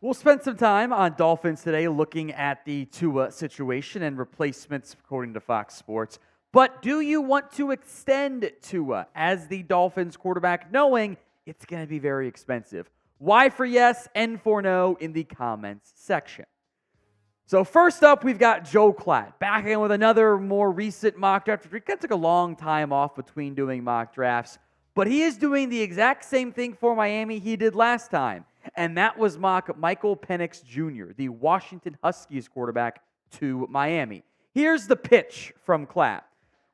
We'll spend some time on Dolphins Today looking at the Tua situation and replacements according to Fox Sports. But do you want to extend Tua as the Dolphins quarterback knowing it's going to be very expensive? Y for yes and for no in the comments section. So first up, we've got Joe Klatt back in with another more recent mock draft. He took a long time off between doing mock drafts, but he is doing the exact same thing for Miami he did last time. And that was mock Michael Penix Jr., the Washington Huskies quarterback, to Miami. Here's the pitch from Klatt.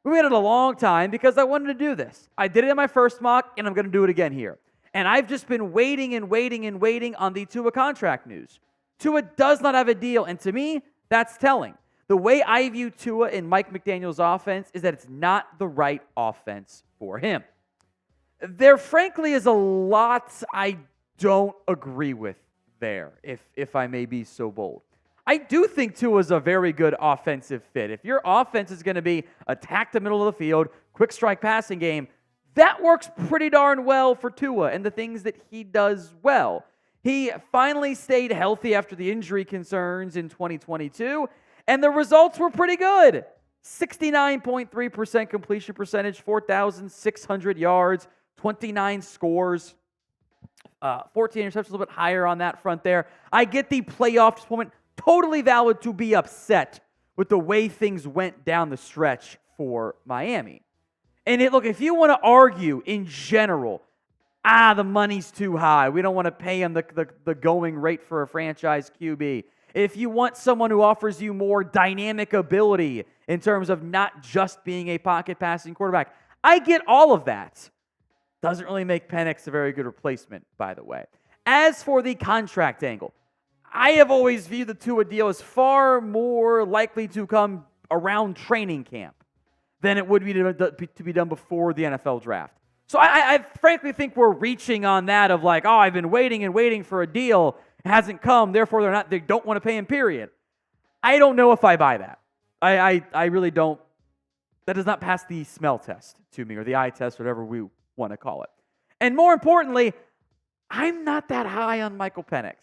We waited a long time because I wanted to do this. I did it in my first mock, and I'm going to do it again here. And I've just been waiting on the Tua contract news. Tua does not have a deal, and to me, that's telling. The way I view Tua in Mike McDaniel's offense is that it's not the right offense for him. There, frankly, is a lot I don't agree with there, if I may be so bold. I do think Tua is a very good offensive fit. If your offense is going to be attack the middle of the field, quick strike passing game, that works pretty darn well for Tua and the things that he does well. He finally stayed healthy after the injury concerns in 2022, and the results were pretty good. 69.3% completion percentage, 4,600 yards, 29 scores. 14 interceptions, a little bit higher on that front there. I get the playoff disappointment. Totally valid to be upset with the way things went down the stretch for Miami. And look, if you want to argue in general, the money's too high. We don't want to pay him the going rate for a franchise QB. If you want someone who offers you more dynamic ability in terms of not just being a pocket passing quarterback, I get all of that. Doesn't really make Penix a very good replacement, by the way. As for the contract angle, I have always viewed the Tua deal as far more likely to come around training camp than it would be to be done before the NFL draft. So I frankly think we're reaching on that of like, I've been waiting for a deal. It hasn't come, therefore they don't want to pay him, period. I don't know if I buy that. I really don't. That does not pass the smell test to me, or the eye test, whatever we want to call it. And more importantly, I'm not that high on Michael Penix.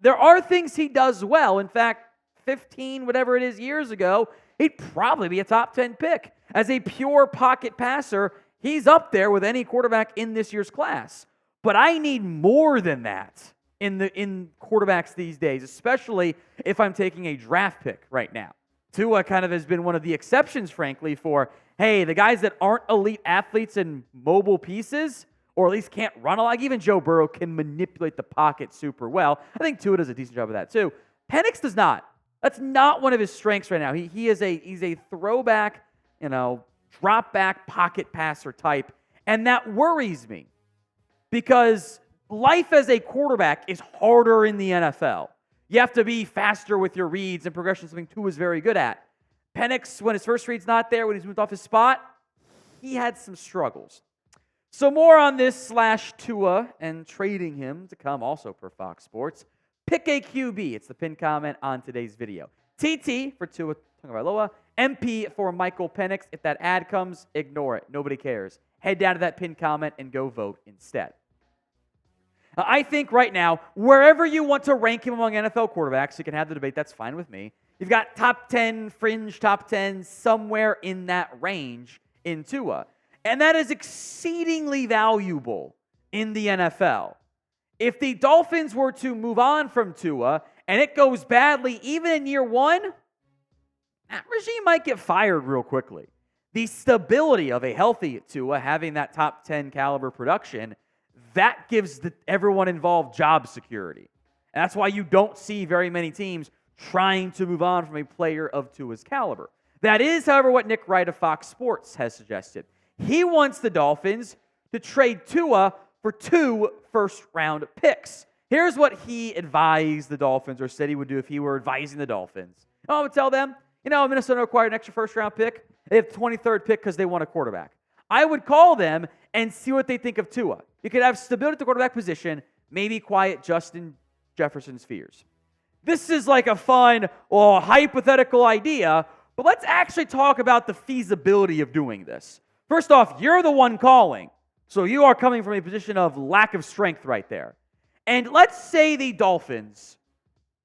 There are things he does well. In fact, 15, whatever it is, years ago, he'd probably be a top 10 pick. As a pure pocket passer, he's up there with any quarterback in this year's class. But I need more than that in quarterbacks these days, especially if I'm taking a draft pick right now. Tua kind of has been one of the exceptions, frankly, for, hey, the guys that aren't elite athletes and mobile pieces, or at least can't run a lot. Even Joe Burrow can manipulate the pocket super well. I think Tua does a decent job of that too. Penix does not. That's not one of his strengths right now. He's a throwback, drop back pocket passer type, and that worries me because life as a quarterback is harder in the NFL. You have to be faster with your reads and progression, something Tua is very good at. Penix, when his first read's not there, when he's moved off his spot, he had some struggles. So more on this /Tua and trading him to come also per Fox Sports. Pick a QB. It's the pinned comment on today's video. TT for Tua Tagovailoa. MP for Michael Penix. If that ad comes, ignore it. Nobody cares. Head down to that pinned comment and go vote instead. I think right now, wherever you want to rank him among NFL quarterbacks, you can have the debate. That's fine with me. You've got top 10, fringe top 10, somewhere in that range in Tua. And that is exceedingly valuable in the NFL. If the Dolphins were to move on from Tua and it goes badly even in year one, that regime might get fired real quickly. The stability of a healthy Tua having that top 10 caliber production, that gives everyone involved job security. And that's why you don't see very many teams trying to move on from a player of Tua's caliber. That is, however, what Nick Wright of Fox Sports has suggested. He wants the Dolphins to trade Tua for 2 first-round picks. Here's what he advised the Dolphins, or said he would do if he were advising the Dolphins. I would tell them, Minnesota acquired an extra first-round pick. They have the 23rd pick because they want a quarterback. I would call them and see what they think of Tua. You could have stability at the quarterback position, maybe quiet Justin Jefferson's fears. This is like a fun or hypothetical idea, but let's actually talk about the feasibility of doing this. First off, you're the one calling, so you are coming from a position of lack of strength right there. And let's say the Dolphins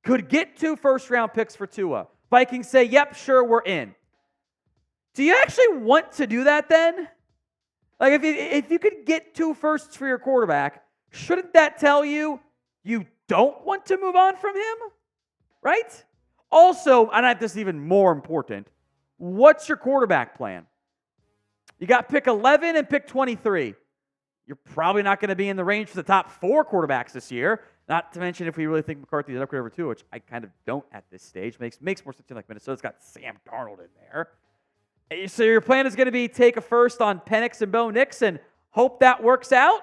could get 2 first-round picks for Tua. Vikings say, yep, sure, we're in. Do you actually want to do that then? Like, if you could get 2 firsts for your quarterback, shouldn't that tell you you don't want to move on from him? Right? Also, and this is even more important, what's your quarterback plan? You got pick 11 and pick 23. You're probably not going to be in the range for the top 4 quarterbacks this year. Not to mention if we really think McCarthy is upgrade over 2, which I kind of don't at this stage. Makes more sense like Minnesota's got Sam Darnold in there. So your plan is going to be take a first on Penix and Bo Nix and hope that works out?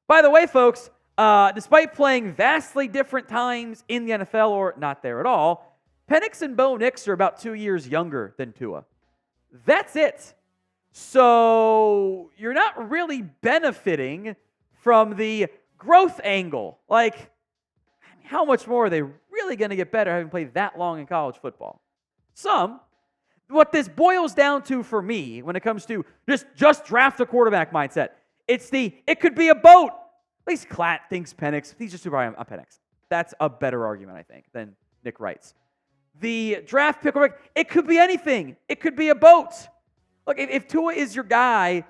By the way, folks, despite playing vastly different times in the NFL or not there at all, Penix and Bo Nix are about 2 years younger than Tua. That's it. So you're not really benefiting from the growth angle. Like, how much more are they really going to get better having played that long in college football? Some. What this boils down to for me when it comes to just draft a quarterback mindset, it could be a boat. At least Klatt thinks Penix. He's just super high on Penix. That's a better argument, I think, than Nick Wright's. The draft pick, it could be anything. It could be a boat. Look, if Tua is your guy,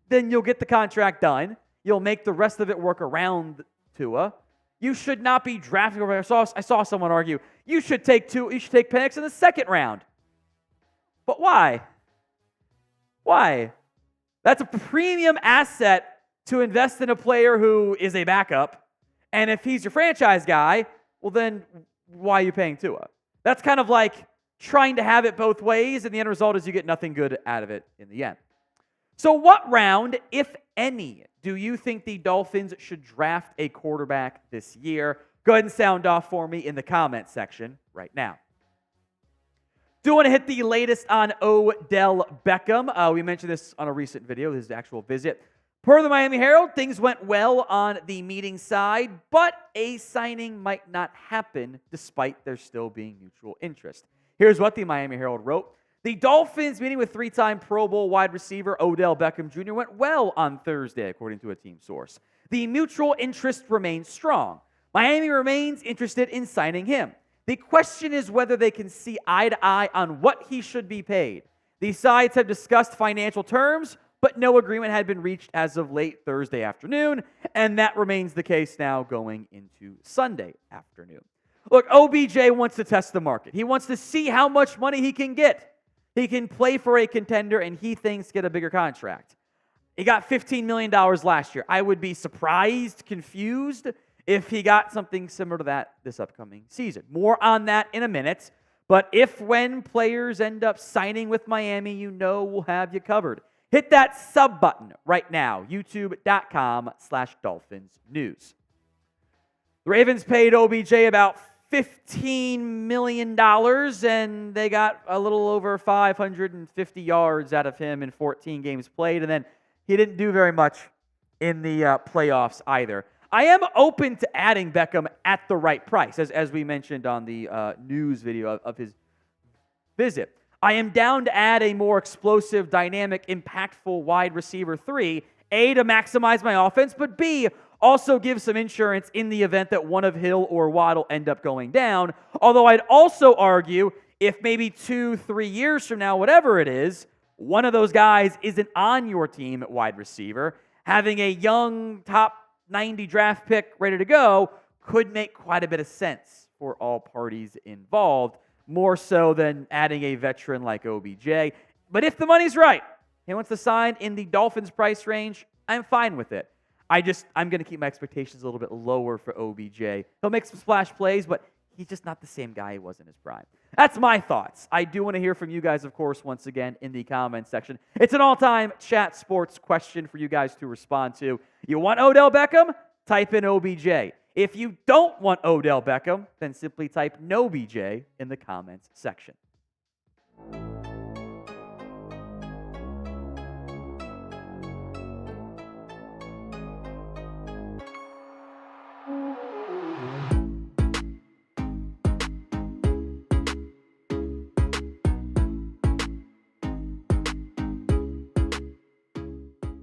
then you'll get the contract done. You'll make the rest of it work around Tua. You should not be drafting over. I saw someone argue you should take Penix in the second round. But why? Why? That's a premium asset to invest in a player who is a backup. And if he's your franchise guy, well then why are you paying Tua? That's kind of like trying to have it both ways, and the end result is you get nothing good out of it in the end. So what round, if any, do you think the Dolphins should draft a quarterback this year? Go ahead and sound off for me in the comment section right now. Do want to hit the latest on Odell Beckham. We mentioned this on a recent video, his actual visit. Per the Miami Herald, things went well on the meeting side, but a signing might not happen despite there still being mutual interest. Here's what the Miami Herald wrote. The Dolphins meeting with 3-time Pro Bowl wide receiver Odell Beckham Jr. went well on Thursday, according to a team source. The mutual interest remains strong. Miami remains interested in signing him. The question is whether they can see eye to eye on what he should be paid. The sides have discussed financial terms, but no agreement had been reached as of late Thursday afternoon, and that remains the case now going into Sunday afternoon. Look, OBJ wants to test the market. He wants to see how much money he can get. He can play for a contender, and he thinks get a bigger contract. He got $15 million last year. I would be surprised, confused, if he got something similar to that this upcoming season. More on that in a minute. But when players end up signing with Miami, you know we'll have you covered. Hit that sub button right now, youtube.com/Dolphins News. The Ravens paid OBJ about $15 million, and they got a little over 550 yards out of him in 14 games played, and then he didn't do very much in the playoffs either. I am open to adding Beckham at the right price, as we mentioned on the news video of his visit. I am down to add a more explosive, dynamic, impactful wide receiver 3, A, to maximize my offense, but B, also give some insurance in the event that one of Hill or Waddle end up going down. Although I'd also argue if maybe 2-3 years from now, whatever it is, one of those guys isn't on your team at wide receiver, having a young top 90 draft pick ready to go could make quite a bit of sense for all parties involved, more so than adding a veteran like OBJ. But if the money's right, he wants to sign in the Dolphins price range, I'm fine with it. I'm going to keep my expectations a little bit lower for OBJ. He'll make some splash plays, but he's just not the same guy he was in his prime. That's my thoughts. I do want to hear from you guys, of course, once again in the comments section. It's an all-time chat sports question for you guys to respond to. You want Odell Beckham? Type in OBJ. If you don't want Odell Beckham, then simply type NOBJ in the comments section.